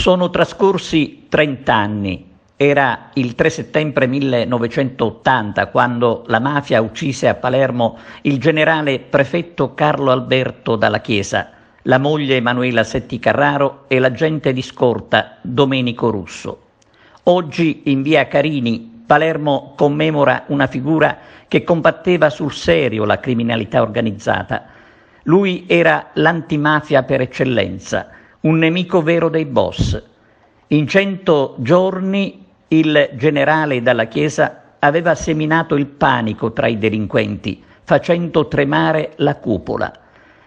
Sono trascorsi 30 anni. Era il 3 settembre 1980 quando la mafia uccise a Palermo il generale prefetto Carlo Alberto Dalla Chiesa, la moglie Emanuela Setti Carraro e l'agente di scorta Domenico Russo. Oggi in via Carini Palermo commemora una figura che combatteva sul serio la criminalità organizzata. Lui era l'antimafia per eccellenza, un nemico vero dei boss. In 100 giorni il generale Dalla Chiesa aveva seminato il panico tra i delinquenti, facendo tremare la cupola.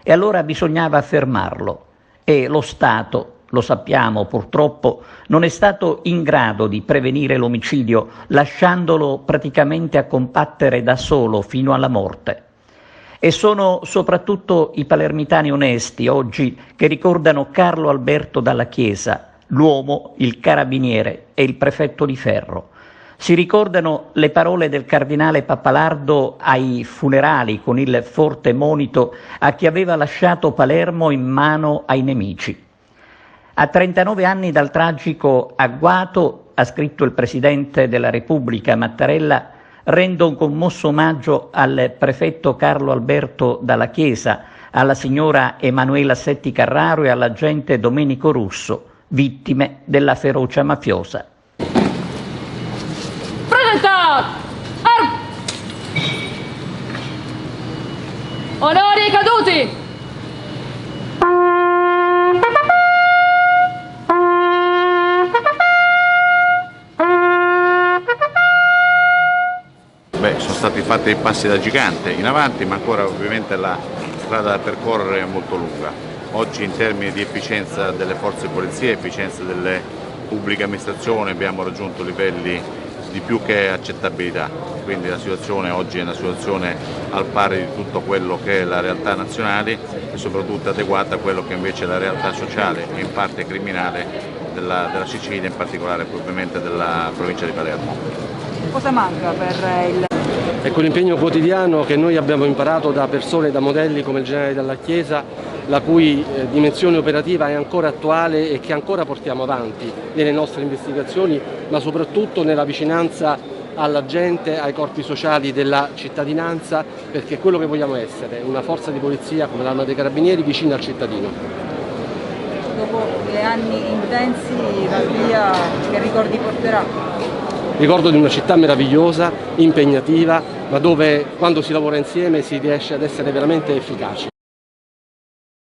E allora bisognava fermarlo. E lo Stato, lo sappiamo purtroppo, non è stato in grado di prevenire l'omicidio, lasciandolo praticamente a combattere da solo fino alla morte. E sono soprattutto i palermitani onesti oggi che ricordano Carlo Alberto Dalla Chiesa, l'uomo, il carabiniere e il prefetto di ferro. Si ricordano le parole del cardinale Pappalardo ai funerali con il forte monito a chi aveva lasciato Palermo in mano ai nemici. A 39 anni dal tragico agguato, ha scritto il Presidente della Repubblica Mattarella, rendo un commosso omaggio al prefetto Carlo Alberto Dalla Chiesa, alla signora Emanuela Setti Carraro e all'agente Domenico Russo, vittime della ferocia mafiosa. Onori ai caduti! Sono stati fatti dei passi da gigante in avanti, ma ancora ovviamente la strada da percorrere è molto lunga. Oggi in termini di efficienza delle forze di polizia, efficienza delle pubbliche amministrazioni abbiamo raggiunto livelli di più che accettabilità, quindi la situazione oggi è una situazione al pari di tutto quello che è la realtà nazionale e soprattutto adeguata a quello che invece è la realtà sociale e in parte criminale della Sicilia, in particolare ovviamente della provincia di Palermo. Cosa manca per il... Ecco, l'impegno quotidiano che noi abbiamo imparato da persone, da modelli come il generale Dalla Chiesa, la cui dimensione operativa è ancora attuale e che ancora portiamo avanti nelle nostre investigazioni, ma soprattutto nella vicinanza alla gente, ai corpi sociali della cittadinanza, perché quello che vogliamo essere, una forza di polizia come l'Arma dei Carabinieri vicina al cittadino. Dopo 2 anni intensi, la via, che ricordi porterà? Ricordo di una città meravigliosa, impegnativa, ma dove quando si lavora insieme si riesce ad essere veramente efficaci.